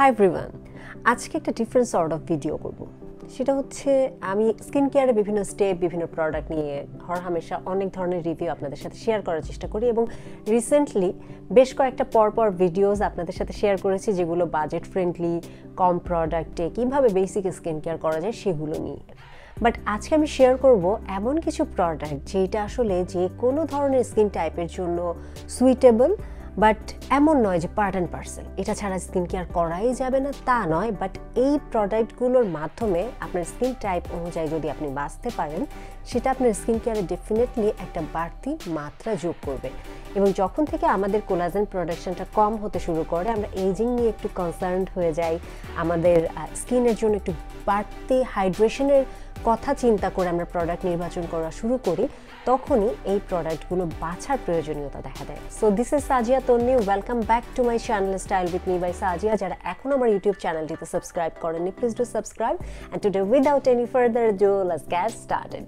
Hi everyone, আজকে একটা different sort of video করব। সেটা হচ্ছে আমি স্কিন কেয়ারে বিভিন্ন স্টেপ, বিভিন্ন প্রোডাক্ট নিয়ে হরহামেশা অনেক ধরনের রিভিউ আপনাদের সাথে শেয়ার করার চেষ্টা করি এবং রিসেন্টলি বেশ কয়েকটা পরপর ভিডিওস আপনাদের সাথে শেয়ার করেছি যেগুলো বাজেট ফ্রেন্ডলি, কম প্রোডাক্টে কীভাবে বেসিক স্কিন কেয়ার করা যায় সেগুলো নিয়ে। বাট আজকে আমি শেয়ার করব এমন কিছু প্রোডাক্ট যেটা আসলে যে কোনো ধরনের স্কিন টাইপের জন্য সুইটেবল, বাট এমন নয় যে পার্ট অ্যান্ড পার্সেল এটা ছাড়া স্কিন কেয়ার করাই যাবে না তা নয়। বাট এই প্রোডাক্টগুলোর মাধ্যমে আপনার স্কিন টাইপ অনুযায়ী যদি আপনি বাঁচতে পারেন, সেটা আপনার স্কিন কেয়ারে ডেফিনেটলি একটা বাড়তি মাত্রা যোগ করবে। এবং যখন থেকে আমাদের কোলাজেন প্রোডাকশনটা কম হতে শুরু করে, আমরা এজিং নিয়ে একটু কনসার্নড হয়ে যাই, আমাদের স্কিনের জন্য একটু বাড়তি হাইড্রেশনের কথা চিন্তা করে আমরা প্রোডাক্ট নির্বাচন করা শুরু করি, তখনই এই প্রোডাক্টগুলো বাছার প্রয়োজনীয়তা দেখা দেয়। So this is Sajia Tonni, welcome back to my channel style with me by Sajia. যারা এখন আমার ইউটিউব চ্যানেলটিতে সাবস্ক্রাইব করেননি, please do subscribe. And today without any further ado, let's get started.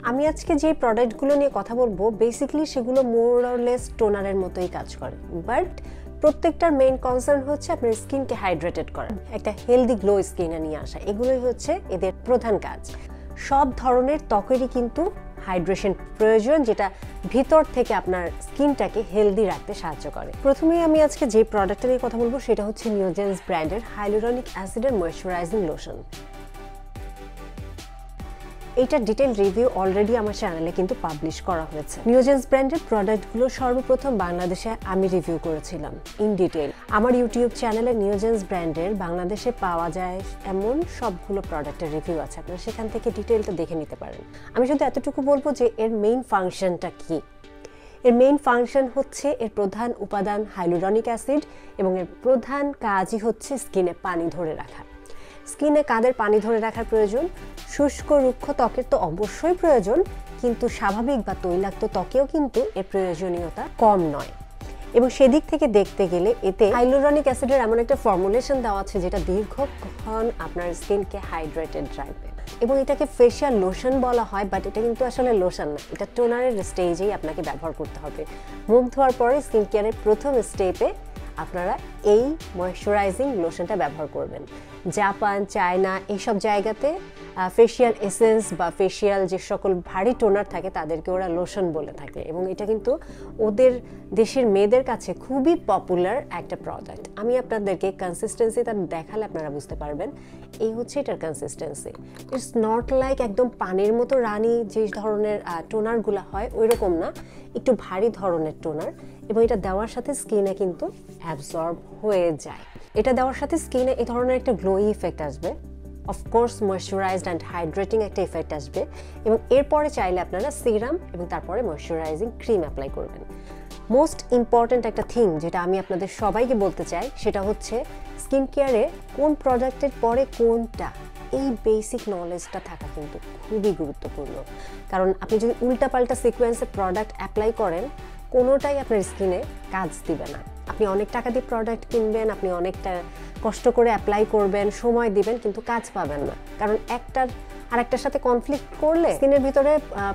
আমি আজকে যে প্রোডাক্টগুলো নিয়ে কথা বলবো, বেসিক্যালি সেগুলো মোর অর লেস টোনারের মতোই কাজ করে, বাট প্রত্যেকটার মেইন কনসার্ন হচ্ছে আপনার স্কিনকে হাইড্রেটেড করা, একটা হেলদি গ্লো স্কিনে নিয়ে আসা। এগুলোই হচ্ছে এদের প্রধান কাজ। সব ধরনের ত্বকেরই কিন্তু হাইড্রেশন প্রয়োজন, যেটা ভিতর থেকে আপনার স্কিনটাকে হেলদি রাখতে সাহায্য করে। প্রথমেই আমি আজকে যে প্রোডাক্টটা নিয়ে কথা বলবো সেটা হচ্ছে নিওজেন্স ব্র্যান্ডের হাইলুরনিক অ্যাসিডের ময়েশ্চারাইজিং লোশন। এইটার ডিটেল রিভিউ অলরেডি আমার চ্যানেলে কিন্তু পাবলিশ করা হয়েছে। নিওজেন্স ব্র্যান্ডের প্রোডাক্টগুলো সর্বপ্রথম বাংলাদেশে আমি রিভিউ করেছিলাম ইন ডিটেল। আমার ইউটিউব চ্যানেলে নিওজেন্স ব্র্যান্ডের বাংলাদেশে পাওয়া যায় এমন সবগুলো প্রোডাক্টের রিভিউ আছে, আপনারা সেখান থেকে ডিটেলটা দেখে নিতে পারেন। আমি শুধু এতটুকু বলবো যে এর মেইন ফাংশনটা কি। এর মেইন ফাংশন হচ্ছে এর প্রধান উপাদান হাইলুরনিক অ্যাসিড এবং এর প্রধান কাজই হচ্ছে স্কিনে পানি ধরে রাখা। স্কিনে কাদের পানি ধরে রাখার প্রয়োজন? শুষ্ক রুক্ষ ত্বকের তো অবশ্যই প্রয়োজন, কিন্তু স্বাভাবিক বা তৈলাক্ত ত্বকেও কিন্তু এর প্রয়োজনীয়তা কম নয়। এবং সেদিক থেকে দেখতে গেলে এতে হাইলুরনিক অ্যাসিডের এমন একটা ফর্মুলেশন দেওয়া আছে যেটা দীর্ঘক্ষণ আপনার স্কিনকে হাইড্রেটেড রাখবে। এবং এটাকে ফেশিয়াল লোশন বলা হয়, বাট এটা কিন্তু আসলে লোশন না, এটা টোনারের স্টেজেই আপনাকে ব্যবহার করতে হবে। মুখ ধোয়ার পরে স্কিন কেয়ারের প্রথম স্টেপে আপনারা এই ময়েশ্চারাইজিং লোশনটা ব্যবহার করবেন। জাপান, চায়না এইসব জায়গাতে ফেশিয়াল এসেন্স বা ফেশিয়াল যে সকল ভারী টোনার থাকে তাদেরকে ওরা লোশন বলে থাকে, এবং এটা কিন্তু ওদের দেশের মেয়েদের কাছে খুবই পপুলার একটা প্রোডাক্ট। আমি আপনাদেরকে কনসিস্টেন্সিটা দেখালে আপনারা বুঝতে পারবেন। এই হচ্ছে এটার কনসিস্টেন্সি। ইটস নট লাইক একদম পানির মতো রানি যে ধরনের টোনারগুলো হয় ওই রকম না, একটু ভারী ধরনের টোনার, এবং এটা দেওয়ার সাথে স্কিনে কিন্তু অ্যাবজর্ব হয়ে যায়। এটা দেওয়ার সাথে স্কিনে এই ধরনের একটা গ্লোয়ি ইফেক্ট আসবে, অফকোর্স ময়েশ্চারাইজড অ্যান্ড হাইড্রেটিং একটা ইফেক্ট আসবে, এবং এরপরে চাইলে আপনারা সিরাম এবং তারপরে ময়েশ্চারাইজিং ক্রিম অ্যাপ্লাই করবেন। মোস্ট ইম্পর্ট্যান্ট একটা থিং যেটা আমি আপনাদের সবাইকে বলতে চাই সেটা হচ্ছে স্কিন কেয়ারে কোন প্রোডাক্টের পরে কোনটা, এই বেসিক নলেজটা থাকা কিন্তু খুবই গুরুত্বপূর্ণ। কারণ আপনি যদি উল্টাপাল্টা সিকোয়েন্সে প্রোডাক্ট অ্যাপ্লাই করেন, কোনোটাই আপনার স্কিনে কাজ দিবে না। আপনি অনেক টাকা দিয়ে প্রোডাক্ট কিনবেন, আপনি অনেকটা কষ্ট করে অ্যাপ্লাই করবেন, সময় দিবেন, কিন্তু কাজ পাবেন না। কারণ একটার আরেকটার সাথে কনফ্লিক্ট করলে স্কিনের ভিতরে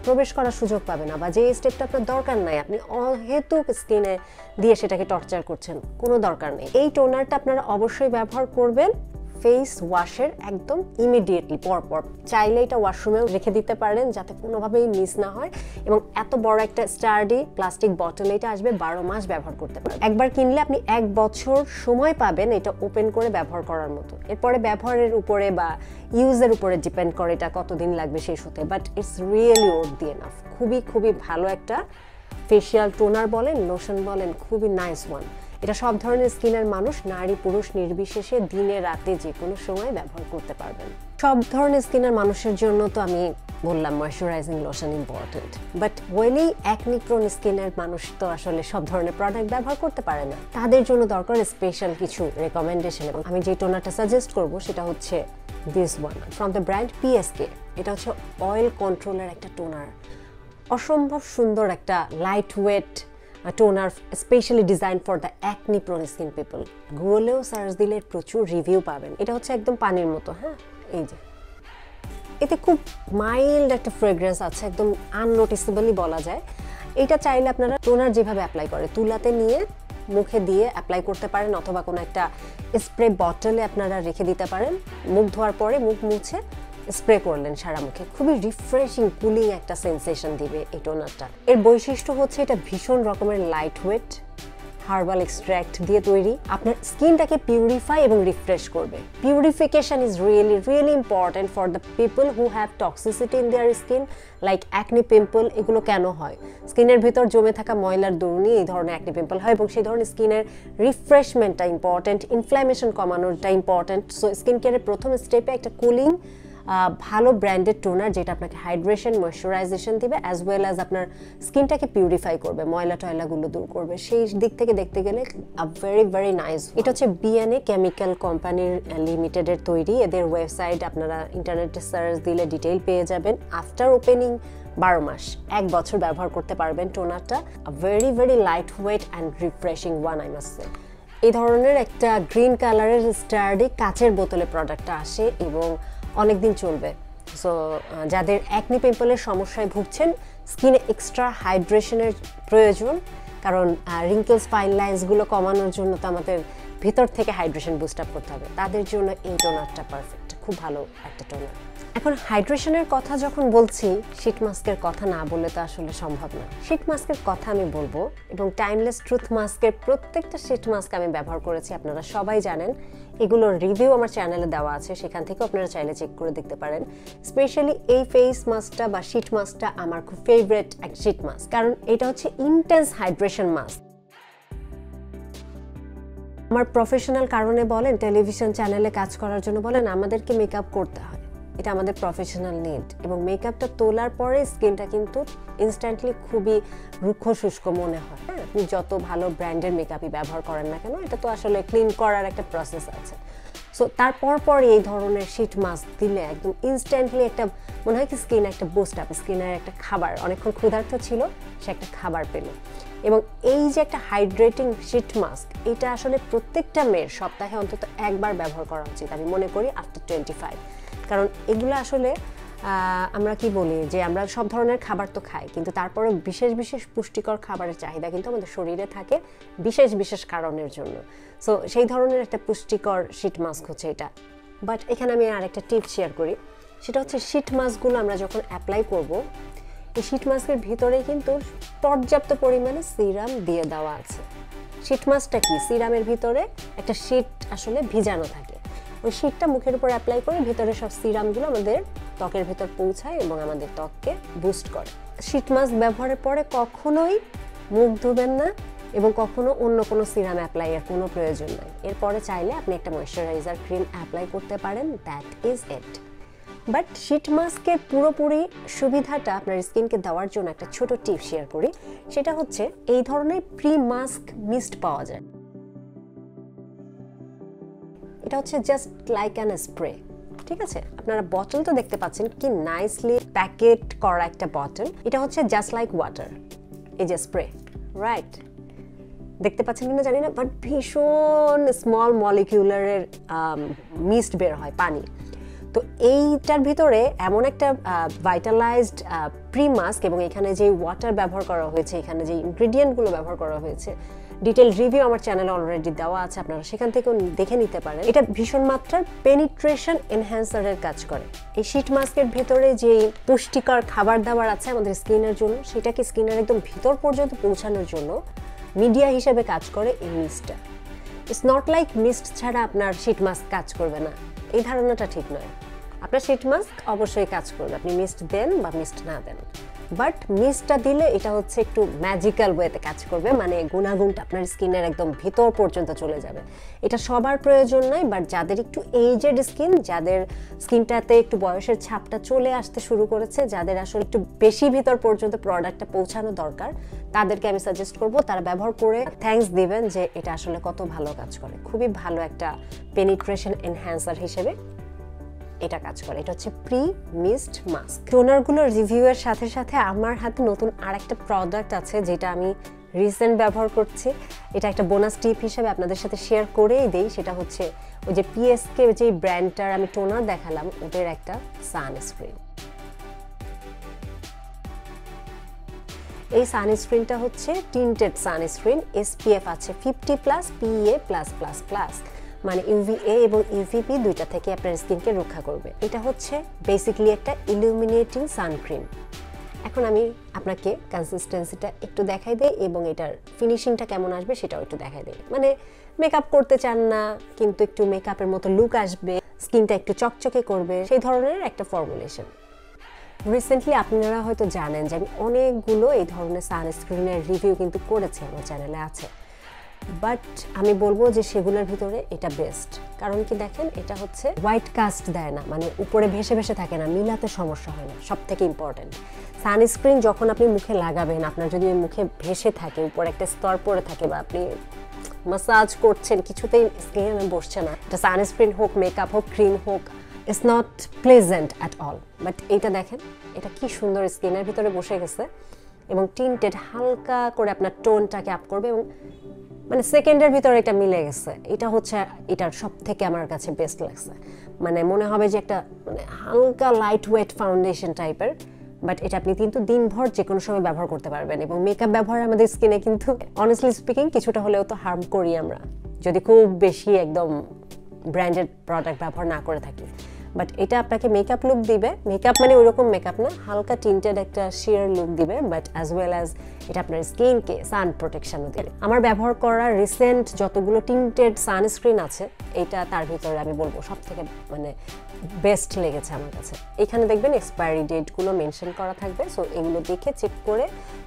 প্রবেশ করার সুযোগ পাবে না, বা যে স্টেপটা আপনার দরকার নাই আপনি অহেতুক স্কিনে দিয়ে সেটাকে টর্চার করছেন, কোনো দরকার নেই। এই টোনারটা আপনারা অবশ্যই ব্যবহার করবেন ফেস ওয়াশের একদম ইমিডিয়েটলি পরপর। চাইলে এটা ওয়াশরুমেও রেখে দিতে পারেন যাতে কোনোভাবেই মিস না হয়। এবং এত বড় একটা স্টার্ডি প্লাস্টিক বটল, এটা আসবে 12 মাস ব্যবহার করতে পারেন। একবার কিনলে আপনি 1 বছর সময় পাবেন এটা ওপেন করে ব্যবহার করার মতো। এরপরে ব্যবহারের উপরে বা ইউজের উপরে ডিপেন্ড করে এটা কতদিন লাগবে শেষ হতে, but it's really worth enough. খুবই ভালো একটা ফেশিয়াল টোনার বলেন, লোশন বলেন, খুবই নাইস ওয়ান। এটা সব ধরনের স্কিনের মানুষ, নারী পুরুষ নির্বিশেষে দিনে রাতে যে কোনো সময় ব্যবহার করতে পারবেন। সব ধরনের স্কিনের মানুষের জন্য তো আমি বললাম moisturising lotion important, but oily acne prone স্কিনের মানুষ তো আসলে সব ধরনের প্রোডাক্ট ব্যবহার করতে পারে না। তাদের জন্য দরকার স্পেশাল কিছু রেকমেন্ডেশন, এবং আমি যে টোনারটা সাজেস্ট করব সেটা হচ্ছে this one from the brand PSK. এটা হচ্ছে অয়েল কন্ট্রোলের একটা টোনার, অসম্ভব সুন্দর একটা lightweight toner, specially design for the acne prone skin people. গুগলেও সার্চ দিলে প্রচুর রিভিউ পাবেন। এটা হচ্ছে একদম পানির মতো, হ্যাঁ, এই যে এতে খুব মাইল্ড একটা ফ্রেগ্রেন্স আছে, একদম আননোটিসেবলই বলা যায়। এটা চাইলে আপনারা টোনার যেভাবে অ্যাপ্লাই করে তুলাতে নিয়ে মুখে দিয়ে অ্যাপ্লাই করতে পারেন, অথবা কোনো একটা স্প্রে বটলে আপনারা রেখে দিতে পারেন। মুখ ধোয়ার পরে মুখ মুছে স্প্রে করলেন সারা মুখে, খুবই রিফ্রেশিং কুলিং একটা সেন্সেশন দিবে এই টোনারটা। এর বৈশিষ্ট্য হচ্ছে এটা ভীষণ রকমের লাইট ওয়েট, হার্বাল এক্সট্র্যাক্ট দিয়ে তৈরি, আপনার স্কিনটাকে পিউরিফাই এবং রিফ্রেশ করবে। Purification is really important for the people who have toxicity in their skin, like acne pimple. এগুলো কেন হয়? স্কিনের ভিতর জমে থাকা ময়লার দরুনই এই ধরনের অ্যাকনি পিম্পল হয়, এবং সেই ধরনের স্কিনের রিফ্রেশমেন্টটা ইম্পর্টেন্ট, ইনফ্ল্যামেশন কমানোটা ইম্পর্টেন্ট। সো স্কিন কেয়ারের প্রথম স্টেপে একটা কুলিং ভালো ব্র্যান্ডেড টোনার, যেটা আপনাকে হাইড্রেশন ময়শ্চারাইজেশন দিবে, অ্যাজ ওয়েল অ্যাজ আপনার স্কিনটাকে পিউরিফাই করবে, ময়লা টয়লাগুলো দূর করবে। সেই দিক থেকে দেখতে গেলে ভেরি নাইস। এটা হচ্ছে বিএনএ কেমিক্যাল কোম্পানির লিমিটেডের তৈরি। এদের ওয়েবসাইট আপনারা ইন্টারনেটে সার্চ দিলে ডিটেইল পেয়ে যাবেন। আফটার ওপেনিং 12 মাস, 1 বছর ব্যবহার করতে পারবেন টোনারটা। Very light weight and refreshing one, I must say. এই ধরনের একটা গ্রিন কালারের স্টার্ডি কাচের বোতলে প্রোডাক্টটা আসে এবং অনেকদিন চলবে। সো যাদের অ্যাকনি পিম্পলের সমস্যায় ভুগছেন, স্কিনে এক্সট্রা হাইড্রেশনের প্রয়োজন, কারণ রিঙ্কেলস ফাইন লাইন্সগুলো কমানোর জন্য তো আমাদের ভিতর থেকে হাইড্রেশন বুস্ট আপ করতে হবে, তাদের জন্য এই টোনারটা পারফেক্ট, খুব ভালো একটা টোনার। এখন হাইড্রেশনের কথা যখন বলছি, শীট মাস্কের কথা না বললে তো আসলে সম্ভব না। শীট মাস্কের কথা আমি বলবো, এবং টাইমলেস ট্রুথ মাস্কের প্রত্যেকটা শীট মাস্ক আমি ব্যবহার করেছি, আপনারা সবাই জানেন। এগুলোর রিভিউ আমার চ্যানেলে দেওয়া আছে, সেখান থেকে আপনারা চাইলে চেক করে দেখতে পারেন। স্পেশালি এই ফেস মাস্কটা বা শীট মাস্কটা আমার খুব ফেভারিট এক শীট মাস্ক, কারণ এটা হচ্ছে ইন্টেন্স হাইড্রেশন মাস্ক। আমার প্রফেশনাল কারণে বলেন, টেলিভিশন চ্যানেলে কাজ করার জন্য বলেন, আমাদেরকে মেকআপ করতে হয়, এটা আমাদের প্রফেশনাল নিড। এবং মেকআপটা তোলার পরে স্কিনটা কিন্তু ইনস্ট্যান্টলি খুবই রুক্ষ শুষ্ক মনে হয়। হ্যাঁ, আপনি যত ভালো ব্র্যান্ডের মেকআপই ব্যবহার করেন না কেন, এটা তো আসলে ক্লিন করার একটা প্রসেস আছে। সো তারপর এই ধরনের শীট মাস্ক দিলে একদম ইনস্ট্যান্টলি একটা মনে হয় কি স্কিন একটা বুস্ট আপ, স্কিনের একটা খাবার, অনেকক্ষণ ক্ষুধার্ত ছিল সে একটা খাবার পেল। এবং এই যে একটা হাইড্রেটিং শীট মাস্ক, এটা আসলে প্রত্যেকটা মেয়ের সপ্তাহে অন্তত একবার ব্যবহার করা উচিত, আমি মনে করি আফটার 25। কারণ এগুলো আসলে আমরা কি বলি যে আমরা সব ধরনের খাবার তো খাই, কিন্তু তারপরে বিশেষ পুষ্টিকর খাবারের চাহিদা কিন্তু আমাদের শরীরে থাকে বিশেষ কারণের জন্য। সো সেই ধরনের একটা পুষ্টিকর শীট মাস্ক হচ্ছে এটা। বাট এখানে আমি আরেকটা টিপ শেয়ার করি, সেটা হচ্ছে শীট মাস্কগুলো আমরা যখন অ্যাপ্লাই করব, এই শীট মাস্কের ভিতরে কিন্তু পর্যাপ্ত পরিমাণে সিরাম দিয়ে দেওয়া আছে। শীট মাস্কটা কি, সিরামের ভিতরে একটা শীট আসলে ভিজানো থাকে, ওই শীটটা মুখের উপর অ্যাপ্লাই করে ভিতরে সব সিরামগুলো আমাদের ত্বকের ভিতর পৌঁছায় এবং আমাদের ত্বককে বুস্ট করে। শীট মাস্ক ব্যবহারের পরে কখনোই মুখ ধুবেন না এবং কখনো অন্য কোনো সিরাম অ্যাপ্লাইয়ের কোনো প্রয়োজন নাই। এরপরে চাইলে আপনি একটা ময়েশ্চারাইজার ক্রিম অ্যাপ্লাই করতে পারেন, that is it. But sheet মাস্কের পুরোপুরি সুবিধাটা আপনার স্কিনকে দেওয়ার জন্য একটা ছোট টিপ শেয়ার করি, সেটা হচ্ছে এই ধরনের প্রি মাস্ক মিস্ট পাওয়া যায়। এটা হচ্ছে জাস্ট লাইক অ্যান স্প্রে, ঠিক আছে? আপনারা বটল তো দেখতে পাচ্ছেন কি নাইসলি প্যাকেট করা একটা বটল, এটা হচ্ছে জাস্ট লাইক ওয়াটার, এই যে স্প্রে, রাইট? দেখতে পাচ্ছেন কিনা জানি না, বাট ভীষণ স্মল মলিকিউলারের মিস্ট বের হয়, পানি। তো এইটার ভিতরে এমন একটা ভাইটালাইজড প্রি মাস্ক, এবং এখানে যে ওয়াটার ব্যবহার করা হয়েছে, এখানে যে ইনগ্রেডিয়েন্টগুলো ব্যবহার করা হয়েছে, ডিটেল রিভিউ আমার চ্যানেলে অলরেডি দেওয়া আছে, আপনারা সেখান থেকেও দেখে নিতে পারেন। এটা ভীষণ মাত্রার পেনিট্রেশন এনহ্যান্সারের কাজ করে। এই শীট মাস্কের ভিতরে যে পুষ্টিকর খাবার দাবার আছে আমাদের স্কিনের জন্য, সেটাকে স্কিনের একদম ভিতর পর্যন্ত পৌঁছানোর জন্য মিডিয়া হিসেবে কাজ করে এই মিস্টটা। ইটস নট লাইক মিস্ট ছাড়া আপনার শীট মাস্ক কাজ করবে না, এই ধারণাটা ঠিক নয়। আপনার শীট মাস্ক অবশ্যই কাজ করবে, আপনি মিস্ট দেন বা মিস্ট না দেন, বাট মিস্টটা দিলে এটা হচ্ছে একটু ম্যাজিক্যাল ওয়েতে কাজ করবে, মানে গুণাগুণটা আপনার স্কিনের একদম ভিতর পর্যন্ত চলে যাবে। এটা সবার প্রয়োজন নয়, বাট যাদের একটু এইজেড স্কিন, যাদের স্কিনটাতে একটু বয়সের ছাপটা চলে আসতে শুরু করেছে, যাদের আসলে একটু বেশি ভিতর পর্যন্ত প্রোডাক্টটা পৌঁছানো দরকার, তাদেরকে আমি সাজেস্ট করব তারা ব্যবহার করে থ্যাঙ্কস দিবেন যে এটা আসলে কত ভালো কাজ করে। খুবই ভালো একটা পেনিট্রেশন এনহ্যান্সার হিসেবে এটা কাজ করে। এটা হচ্ছে প্রি মিস্ট মাস্ক। টোনারগুলোর রিভিউয়ের সাথে সাথে আমার হাতে নতুন আরেকটা প্রোডাক্ট আছে, যেটা আমি রিসেন্ট ব্যবহার করছি। এটা একটা বোনাস টিপ হিসেবে আপনাদের সাথে শেয়ার করেই দেই। সেটা হচ্ছে ওই যে পিএসকে যে ব্র্যান্ডটার আমি টোনার দেখালাম, ওদের একটা সানস্ক্রিন। এই সানস্ক্রিনটা হচ্ছে টিন্টেড সানস্ক্রিন, SPF আছে 50+, PA+++, মানে UVA এবং UVB দুইটা থেকে আপনার স্কিনকে রক্ষা করবে। এটা হচ্ছে বেসিক্যালি একটা ইলুমিনেটিং সানক্রিম। এখন আমি আপনাকে কনসিস্টেন্সিটা একটু দেখাই দেই এবং এটার ফিনিশিংটা কেমন আসবে সেটাও একটু দেখাই দেই। মানে মেকআপ করতে চান না কিন্তু একটু মেকআপের মতো লুক আসবে, স্কিনটা একটু চকচকে করবে, সেই ধরনের একটা ফর্মুলেশন। রিসেন্টলি আপনারা হয়তো জানেন যে আমি অনেকগুলো এই ধরনের সানস্ক্রিনের রিভিউ কিন্তু করেছি, আমার চ্যানেলে আছে, বাট আমি বলবো যে সেগুলোর ভিতরে এটা বেস্ট। কারণ কি দেখেন, এটা হচ্ছে হোয়াইট কাস্ট দেয় না, মানে উপরে ভেসে ভেসে থাকে না, মিলাতে সমস্যা হয় না, সব থেকে ইম্পর্টেন্ট। সানস্ক্রিন যখন আপনি মুখে লাগাবেন, আপনার যদি মুখে ভেসে থাকে, উপরে একটা স্তর পড়ে থাকে বা আপনি মাসাজ করছেন, কিছুতেই স্কিনে বসছে না, এটা সানস্ক্রিন হোক, মেকআপ হোক, ক্রিম হোক, it's not pleasant at all. But এটা দেখেন, এটা কি সুন্দর স্কিনের ভিতরে বসে গেছে এবং টিন্টেড, হালকা করে আপনার টোনটাকে আপ করবে এবং মানে সেকেন্ডের ভিতরে এটা মিলে গেছে। এটা হচ্ছে এটার সব থেকে আমার কাছে বেস্ট লাগছে। মানে মনে হবে যে একটা মানে হালকা লাইট ওয়েট ফাউন্ডেশন টাইপের, বাট এটা আপনি কিন্তু দিনভর যে কোনো সময় ব্যবহার করতে পারবেন। এবং মেকআপ ব্যবহার আমাদের স্কিনে কিন্তু অনেস্টলি স্পিকিং কিছুটা হলেও তো হার্ম করি আমরা, যদি খুব বেশি একদম ব্র্যান্ডেড প্রোডাক্ট ব্যবহার না করে থাকি। বাট এটা আপনাকে মেকআপ লুক দিবে, মেকআপ মানে ওইরকম মেকআপ না, হালকা টিন্টেড একটা শিয়ার লুক দিবে, বাট অ্যাজ ওয়েল অ্যাজ এটা আপনার স্কিনকে সান প্রোটেকশনও দেবে। আমার ব্যবহার করা রিসেন্ট যতগুলো টিন্টেড সানস্ক্রিন আছে, এটা তার ভিতরে আমি বলবো সব থেকে মানে বেস্ট লেগেছে আমার কাছে। এখানে দেখবেন এক্সপায়ারি ডেটগুলো মেনশন করা থাকবে, সো এগুলো দেখে চেক করে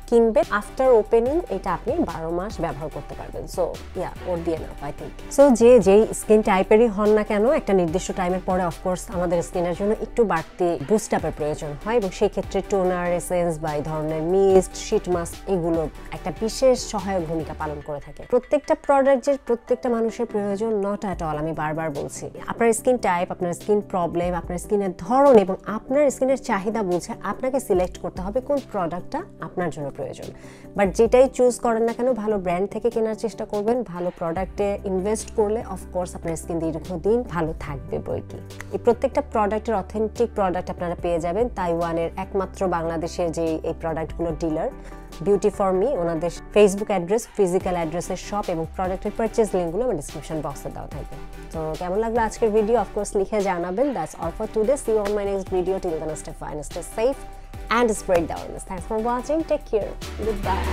কিনবেন। আফটার ওপেনিং এটা আপনি 12 মাস ব্যবহার করতে পারবেন। সো ইয়া, ওর দিয়ে নাও আই থিঙ্ক। সো যেই স্কিন টাইপেরই হন না কেন, একটা নির্দিষ্ট টাইমের পরে অফকোর্স আমাদের স্কিনের জন্য একটু বাড়তি বুস্ট আপের প্রয়োজন হয় এবং সেই ক্ষেত্রে টোনার, এসেন্স বা এই ধরনের মিস্ট, শীট মাস্ক এগুলো একটা বিশেষ সহায়ক ভূমিকা পালন করে থাকে। প্রত্যেকটা প্রোডাক্ট যে প্রত্যেকটা মানুষের প্রয়োজন নট অ্যাট অল, আমি বারবার বলছি। আপনার স্কিন টাইপ, আপনার স্কিন প্রবলেম, আপনার স্কিনের ধরন এবং আপনার স্কিনের চাহিদা বুঝে আপনাকে সিলেক্ট করতে হবে কোন প্রোডাক্টটা আপনার জন্য প্রয়োজন। বাট যেটাই চুজ করেন না কেন, ভালো ব্র্যান্ড থেকে কেনার চেষ্টা করবেন। ভালো প্রোডাক্টে ইনভেস্ট করলে অফকোর্স আপনার স্কিন দীর্ঘদিন ভালো থাকবে বইকি। এই প্রত্যেকটা প্রোডাক্টের অথেন্টিক প্রোডাক্ট আপনারা পেয়ে যাবেন তাইওয়ানের একমাত্র বাংলাদেশের যে এই প্রোডাক্টগুলো ডিলার বিউটি ফর মি, ওনাদের ফেসবুক অ্যাড্রেস, ফিজিক্যাল অ্যাড্রেসের শপ এবং প্রোডাক্টের পারচেজ লিঙ্কগুলো আমার ডিসক্রিপশন বক্সে দেওয়া থাকবে। তো কেমন লাগলো আজকের ভিডিও অফকোর্স লিখে জানাবেন। That's all for today. See you on my next video. Till then stay fine, stay safe and spread the awareness. Thanks for watching. Take care. Goodbye.